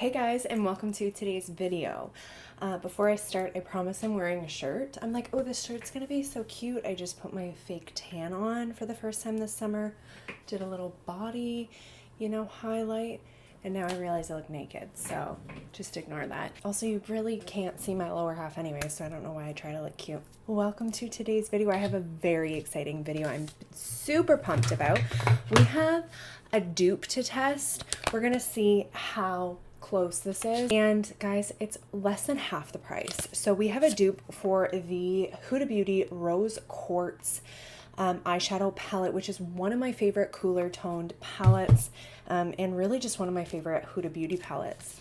Hey guys, and welcome to today's video. Before I start, I promise I'm wearing a shirt. I'm like, oh, this shirt's gonna be so cute. I just put my fake tan on for the first time this summer. Did a little body, highlight. And now I realize I look naked, so just ignore that. Also, you really can't see my lower half anyway, so I don't know why I try to look cute. Welcome to today's video. I have a very exciting video I'm super pumped about. We have a dupe to test. We're gonna see how close this is, and guys, it's less than half the price. So we have a dupe for the Huda Beauty Rose Quartz eyeshadow palette, which is one of my favorite cooler toned palettes, and really just one of my favorite Huda Beauty palettes.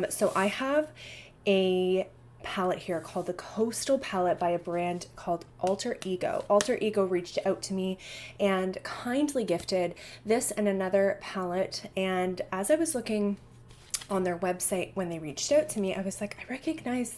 So I have a palette here called the Coastal Palette by a brand called Alter Ego. Alter Ego reached out to me and kindly gifted this and another palette, and as I was looking on their website when they reached out to me, I was like, I recognize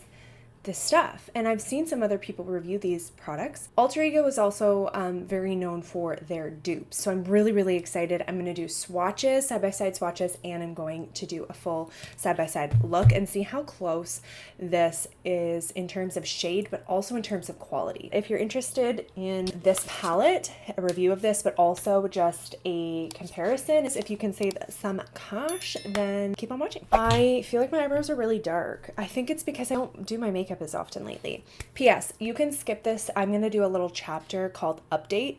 this stuff, and I've seen some other people review these products. Alter Ego is also very known for their dupes, so I'm really excited. I'm going to do swatches, side-by-side swatches, and I'm going to do a full side-by-side look and see how close this is in terms of shade, but also in terms of quality. If you're interested in this palette, a review of this, but also just a comparison, if you can save some cash, then keep on watching. I feel like my eyebrows are really dark. I think it's because I don't do my makeup as often lately. P.S. You can skip this. I'm going to do a little chapter called Update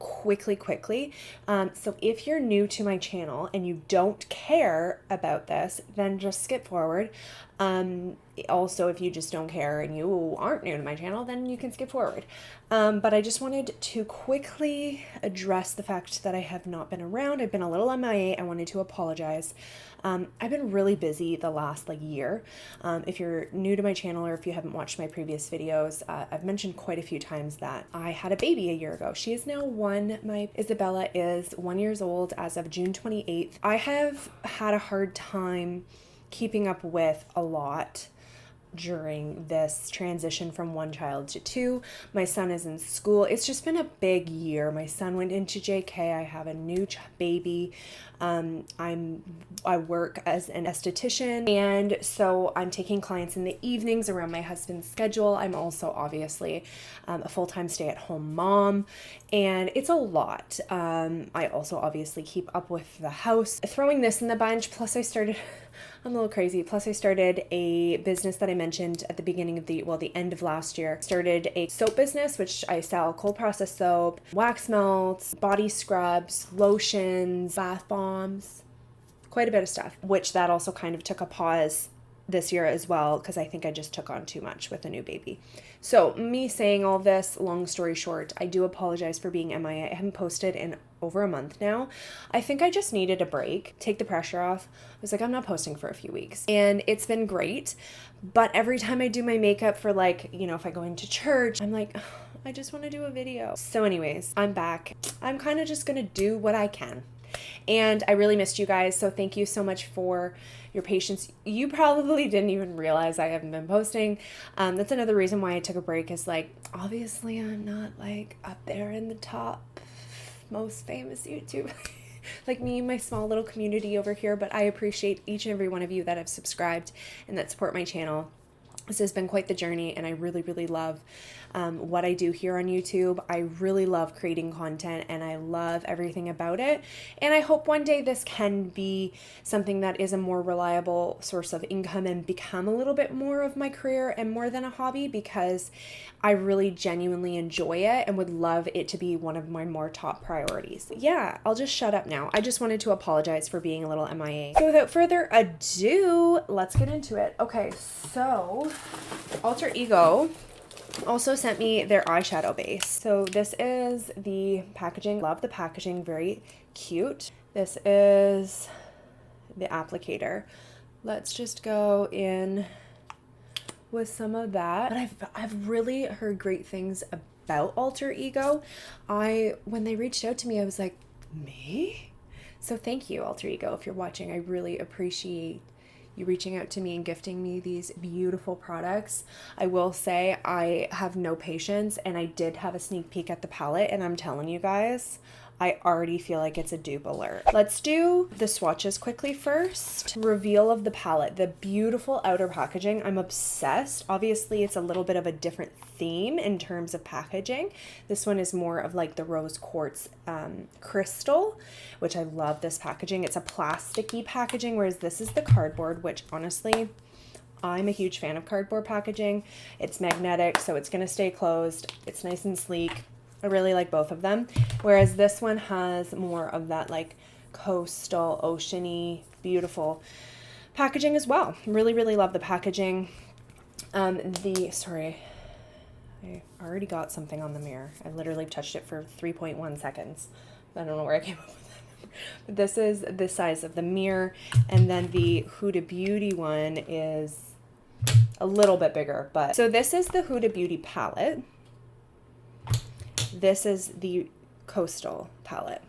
quickly. So if you're new to my channel and you don't care about this, then just skip forward. Also, if you just don't care and you aren't new to my channel, then you can skip forward. But I just wanted to quickly address the fact that I have not been around. I've been a little MIA. I wanted to apologize. I've been really busy the last year. If you're new to my channel or if you haven't watched my previous videos, I've mentioned quite a few times that I had a baby a year ago. She is now one. My Isabella is 1 year old as of June 28th. I have had a hard time keeping up with a lot during this transition from one child to two. My son is in school. It's just been a big year. My son went into JK. I have a new baby. I work as an esthetician, and so I'm taking clients in the evenings around my husband's schedule. I'm also obviously a full-time stay-at-home mom, and it's a lot. I also obviously keep up with the house. Throwing this in the bunch, plus I'm a little crazy. Plus I started a business that I mentioned at the beginning of the end of last year. Started a soap business, which I sell cold processed soap, wax melts, body scrubs, lotions, bath bombs, quite a bit of stuff, which that also kind of took a pause this year as well, because I think I just took on too much with a new baby. So me saying all this, long story short, I do apologize for being MIA. I haven't posted in over a month now. I think I just needed a break, take the pressure off. I was like, I'm not posting for a few weeks, and it's been great. But every time I do my makeup for if I go into church, I'm like, I just want to do a video. So anyways, I'm back. I'm kind of just gonna do what I can. And I really missed you guys, so thank you so much for your patience. You probably didn't even realize I haven't been posting. That's another reason why I took a break, is obviously I'm not up there in the top most famous YouTube like me and my small little community over here, but I appreciate each and every one of you that have subscribed and that support my channel. This has been quite the journey, and I really love what I do here on YouTube. I really love creating content, and I love everything about it. And I hope one day this can be something that is a more reliable source of income and become a little bit more of my career and more than a hobby, because I really genuinely enjoy it and would love it to be one of my more top priorities. Yeah, I'll just shut up now. I just wanted to apologize for being a little MIA. So without further ado, let's get into it. Okay, so Alter Ego also sent me their eyeshadow base. So this is the packaging. Love the packaging, very cute. This is the applicator. Let's just go in with some of that. But I've really heard great things about Alter Ego. When they reached out to me, I was like, me? So thank you, Alter Ego, if you're watching. I really appreciate you reaching out to me and gifting me these beautiful products. I will say I have no patience, and I did have a sneak peek at the palette, and I'm telling you guys, I already feel like it's a dupe alert. Let's do the swatches quickly first. Reveal of the palette, the beautiful outer packaging. I'm obsessed. Obviously, it's a little bit of a different theme in terms of packaging. This one is more of like the rose quartz crystal, which I love this packaging. It's a plasticky packaging, whereas this is the cardboard, which honestly, I'm a huge fan of cardboard packaging. It's magnetic, so it's gonna stay closed. It's nice and sleek. I really like both of them. Whereas this one has more of that like coastal, oceany, beautiful packaging as well. Really, really love the packaging. Sorry, I already got something on the mirror. I literally touched it for 3.1 seconds. I don't know where I came up with that. But this is the size of the mirror. And then the Huda Beauty one is a little bit bigger. But so this is the Huda Beauty palette. This is the Coastal palette.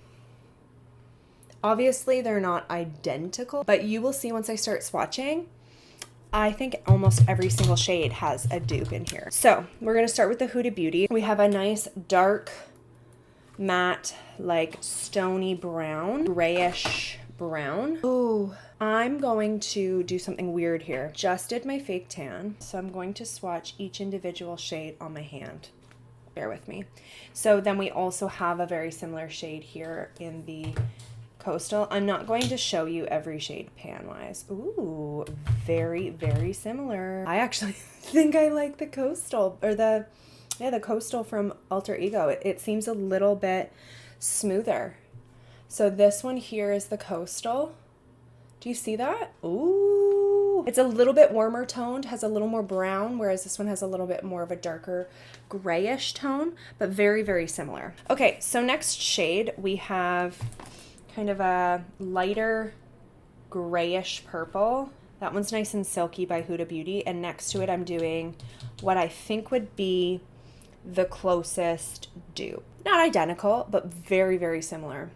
Obviously, they're not identical, but you will see once I start swatching, I think almost every single shade has a dupe in here. So we're going to start with the Huda Beauty. We have a nice dark matte, like stony brown, grayish brown. Ooh, I'm going to do something weird here. Just did my fake tan, so I'm going to swatch each individual shade on my hand. Bear with me. So then we also have a very similar shade here in the Coastal. I'm not going to show you every shade pan-wise. Ooh, very, very similar. I actually think I like the Coastal, or the Coastal from Alter Ego. It seems a little bit smoother. So this one here is the Coastal. Do you see that? Ooh. It's a little bit warmer toned, has a little more brown, whereas this one has a little bit more of a darker grayish tone, but very, very similar. Okay, so next shade, we have kind of a lighter grayish purple. That one's nice and silky by Huda Beauty. And next to it, I'm doing what I think would be the closest dupe. Not identical, but very, very similar.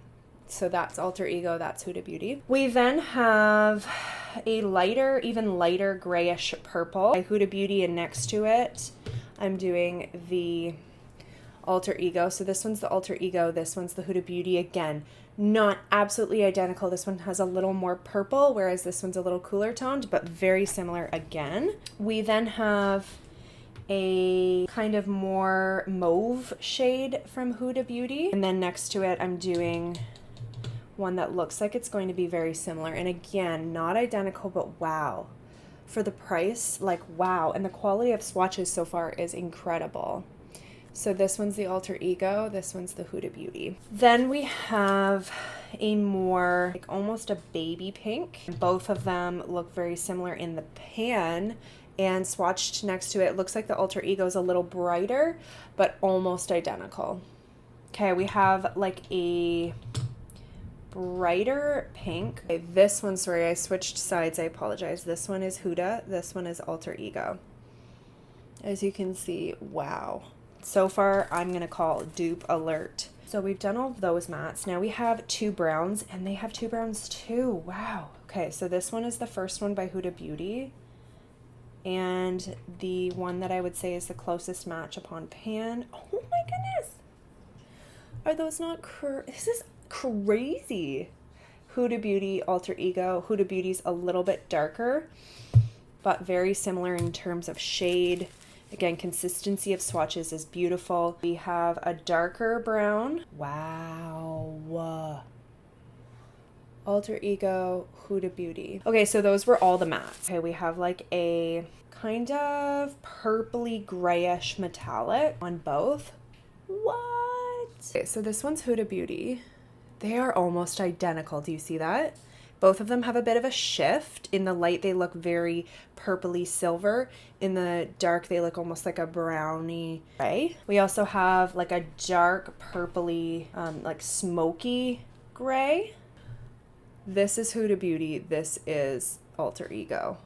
So that's Alter Ego, that's Huda Beauty. We then have a lighter, even lighter grayish purple by Huda Beauty, and next to it, I'm doing the Alter Ego. So this one's the Alter Ego, this one's the Huda Beauty. Again, not absolutely identical. This one has a little more purple, whereas this one's a little cooler toned, but very similar again. We then have a kind of more mauve shade from Huda Beauty. And then next to it, I'm doing one that looks like it's going to be very similar. And again, not identical, but wow. For the price, like wow. And the quality of swatches so far is incredible. So this one's the Alter Ego, this one's the Huda Beauty. Then we have a more, like almost a baby pink. Both of them look very similar in the pan, and swatched next to it, looks like the Alter Ego is a little brighter, but almost identical. Okay, we have like a brighter pink. Okay, this one, sorry, I switched sides, I apologize. This one is Huda, this one is Alter Ego. As you can see, wow. So far, I'm going to call dupe alert. So we've done all of those mattes. Now we have two browns, and they have two browns too. Wow. Okay, so this one is the first one by Huda Beauty. And the one that I would say is the closest match upon pan. Oh my goodness. Are those not this is crazy. Huda Beauty, Alter Ego. Huda Beauty's a little bit darker, but very similar in terms of shade. Again, consistency of swatches is beautiful. We have a darker brown. Wow. Alter Ego, Huda Beauty. Okay, so those were all the mattes. Okay, we have like a kind of purpley grayish metallic on both. What? Okay, so this one's Huda Beauty. They are almost identical. Do you see that? Both of them have a bit of a shift. In the light, they look very purpley silver. In the dark, they look almost like a browny gray. We also have like a dark purpley, like smoky gray. This is Huda Beauty. This is Alter Ego.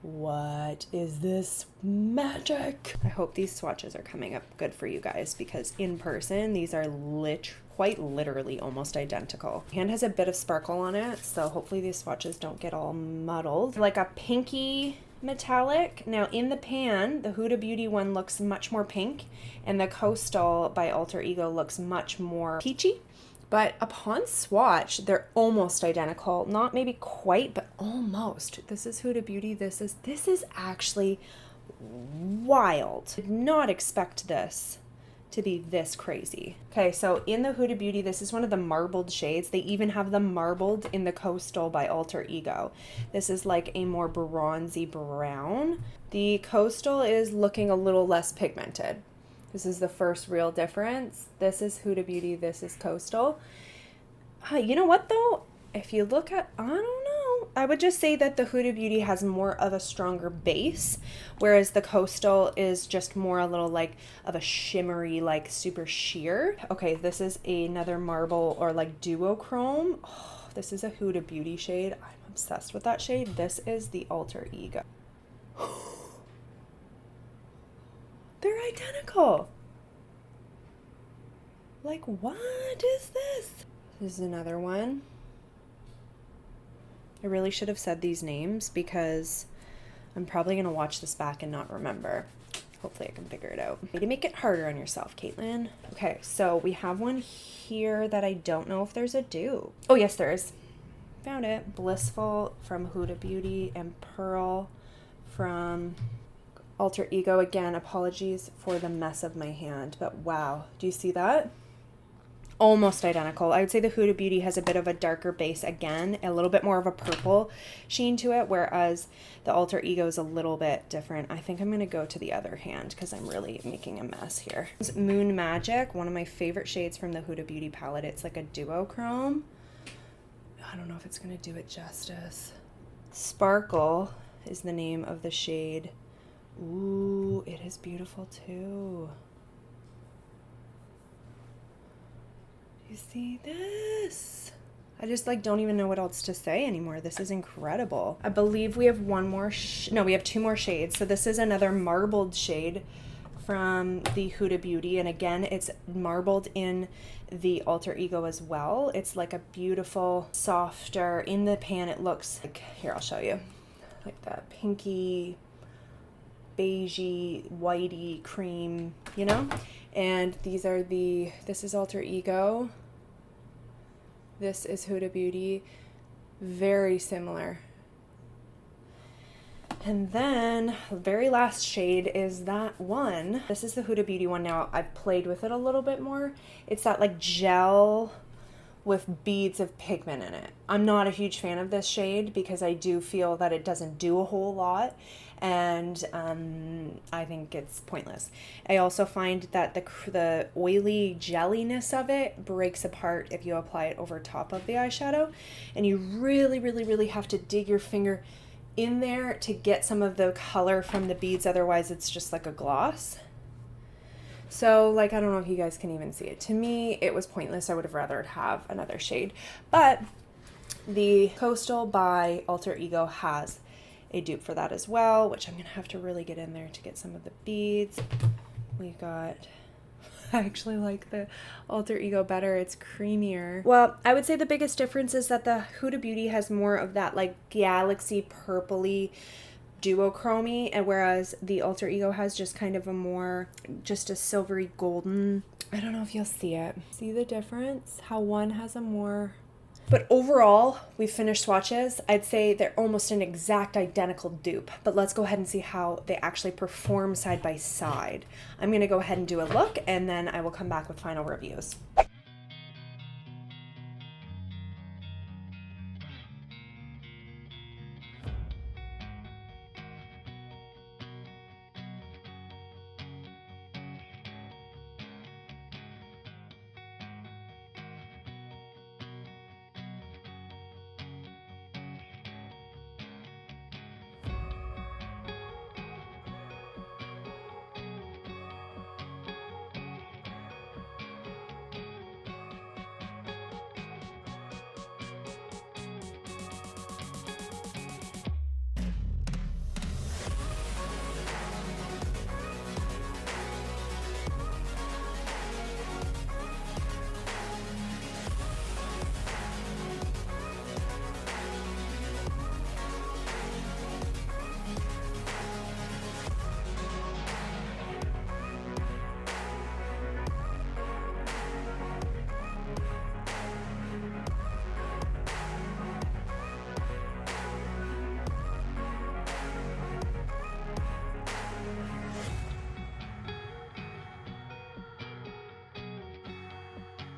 What is this magic? I hope these swatches are coming up good for you guys, because in person, these are quite literally almost identical. Hand has a bit of sparkle on it, so hopefully these swatches don't get all muddled. Like a pinky metallic. Now in the pan, the Huda Beauty one looks much more pink, and the Coastal by Alter Ego looks much more peachy. But upon swatch, they're almost identical. Not maybe quite, but almost. This is Huda Beauty. This is actually wild. Did not expect this to be this crazy. Okay, so in the Huda Beauty, this is one of the marbled shades. They even have them marbled in the Coastal by Alter Ego. This is like a more bronzy brown. The Coastal is looking a little less pigmented. This is the first real difference. This is Huda Beauty, this is Coastal. You know what though? If you look at, I don't know, I would just say that the Huda Beauty has more of a stronger base, whereas the Coastal is just more a little like of a shimmery, like super sheer. Okay, this is another marble or like duochrome. Oh, this is a Huda Beauty shade. I'm obsessed with that shade. This is the Alter Ego. They're identical. Like, what is this? This is another one. I really should have said these names because I'm probably going to watch this back and not remember. Hopefully I can figure it out. Way to make it harder on yourself, Caitlin. Okay, so we have one here that I don't know if there's a dupe. Oh, yes, there is. Found it. Blissful from Huda Beauty and Pearl from Alter Ego. Again, apologies for the mess of my hand, but wow, do you see that? Almost identical. I would say the Huda Beauty has a bit of a darker base again, a little bit more of a purple sheen to it, whereas the Alter Ego is a little bit different. I think I'm going to go to the other hand because I'm really making a mess here. This is Moon Magic, one of my favorite shades from the Huda Beauty palette. It's like a duochrome. I don't know if it's going to do it justice. Sparkle is the name of the shade. Ooh, it is beautiful too. You see this? I just like don't even know what else to say anymore. This is incredible. I believe we have one more, no, we have two more shades. So this is another marbled shade from the Huda Beauty. And again, it's marbled in the Alter Ego as well. It's like a beautiful, softer, in the pan it looks like, here, I'll show you. Like that pinky, beigey, whitey, cream, you know? And these are this is Alter Ego. This is Huda Beauty. Very similar. And then the very last shade is that one. This is the Huda Beauty one. Now I've played with it a little bit more. It's that like gel with beads of pigment in it. I'm not a huge fan of this shade because I do feel that it doesn't do a whole lot, and I think it's pointless. I also find that the oily jelliness of it breaks apart if you apply it over top of the eyeshadow, and you really, really, really have to dig your finger in there to get some of the color from the beads, otherwise it's just like a gloss. So, like, I don't know if you guys can even see it. To me, it was pointless. I would have rather have another shade. But the Coastal by Alter Ego has a dupe for that as well, which I'm going to have to really get in there to get some of the beads. We got... I actually like the Alter Ego better. It's creamier. Well, I would say the biggest difference is that the Huda Beauty has more of that, like, galaxy purpley duochrome, and whereas the Alter Ego has just kind of a more, just a silvery golden. I don't know if you'll see it. See the difference? How one has a more... But overall, we finished swatches. I'd say they're almost an exact identical dupe, but let's go ahead and see how they actually perform side by side. I'm going to go ahead and do a look, and then I will come back with final reviews.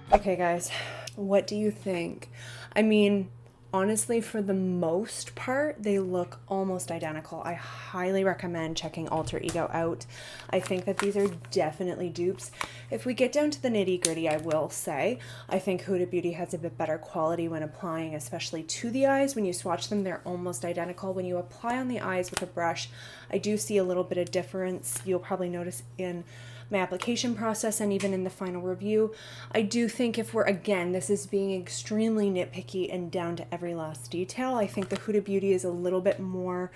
Okay guys, what do you think? I mean, honestly, for the most part, they look almost identical. I highly recommend checking Alter Ego out. I think that these are definitely dupes. If we get down to the nitty gritty, I will say, I think Huda Beauty has a bit better quality when applying, especially to the eyes. When you swatch them, they're almost identical. When you apply on the eyes with a brush, I do see a little bit of difference. You'll probably notice in my application process and even in the final review. I do think if we're, again, this is being extremely nitpicky and down to every last detail, I think the Huda Beauty is a little bit more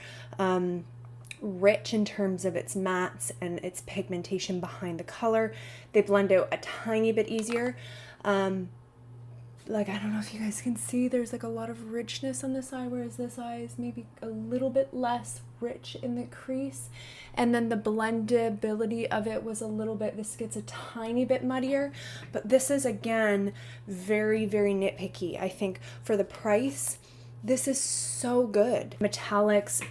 rich in terms of its mattes and its pigmentation behind the color. They blend out a tiny bit easier. Like, I don't know if you guys can see, there's like a lot of richness on this eye, whereas this eye is maybe a little bit less rich in the crease. And then the blendability of it was a little bit, this gets a tiny bit muddier, but this is, again, very, very nitpicky. I think for the price, this is so good. Metallics,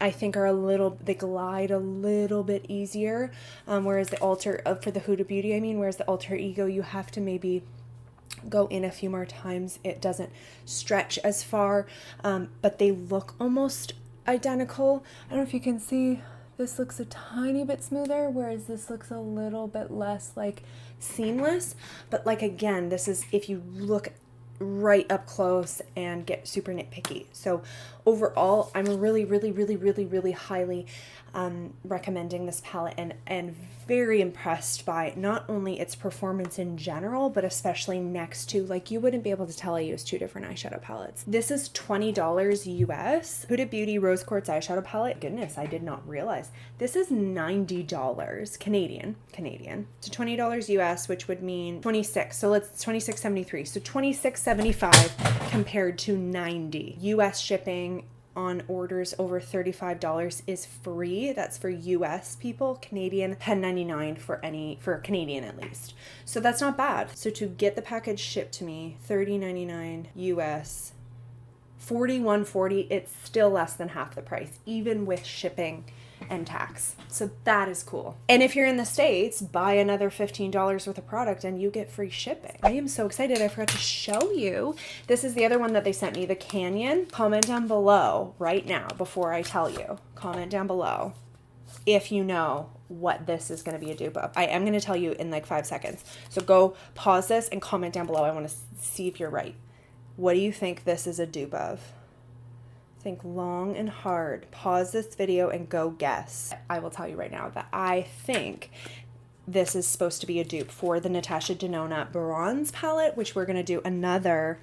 I think are a little, they glide a little bit easier, whereas the for the Huda Beauty, I mean, whereas the Alter Ego, you have to maybe go in a few more times. It doesn't stretch as far, but they look almost identical. I don't know if you can see, this looks a tiny bit smoother, whereas this looks a little bit less like seamless. But like, again, this is if you look right up close and get super nitpicky. So overall, I'm really, really, really, really, really highly recommending this palette, and very impressed by not only its performance in general, but especially next to, like, you wouldn't be able to tell I use two different eyeshadow palettes. This is $20 US. Huda Beauty Rose Quartz Eyeshadow Palette. Goodness, I did not realize. This is $90 Canadian. So $20 US, which would mean 26. So let's 26.73. So 26.75 compared to 90. US shipping on orders over $35 is free. That's for US people. Canadian, $10.99 for Canadian at least. So that's not bad. So to get the package shipped to me, $30.99 US, $41.40, it's still less than half the price, even with shipping and tax. So that is cool. And if you're in the States, buy another $15 worth of product and you get free shipping. I am so excited. I forgot to show you. This is the other one that they sent me, the Canyon. Comment down below right now before I tell you. Comment down below if you know what this is going to be a dupe of. I am going to tell you in like 5 seconds. So go pause this and comment down below. I want to see if you're right. What do you think this is a dupe of? Think long and hard. Pause this video and go guess. I will tell you right now that I think this is supposed to be a dupe for the Natasha Denona Bronze palette, which we're going to do another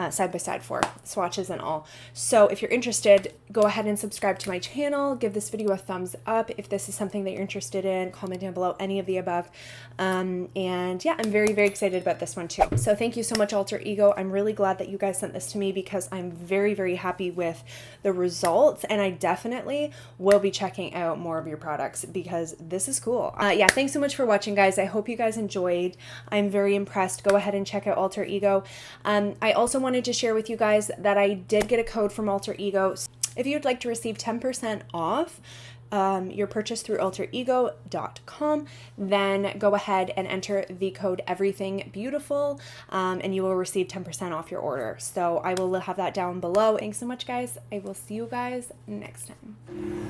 side-by-side for, swatches and all. So if you're interested, go ahead and subscribe to my channel. Give this video a thumbs up. If this is something that you're interested in, comment down below, any of the above. And yeah, I'm very, very excited about this one too. So thank you so much, Alter Ego. I'm really glad that you guys sent this to me because I'm very, very happy with the results. And I definitely will be checking out more of your products because this is cool. Yeah, thanks so much for watching, guys. I hope you guys enjoyed. I'm very impressed. Go ahead and check out Alter Ego. I also wanted to share with you guys that I did get a code from Alter Ego. If you'd like to receive 10% off your purchase through alterego.com, then go ahead and enter the code everythingbeautiful, and you will receive 10% off your order. So I will have that down below. Thanks so much, guys. I will see you guys next time.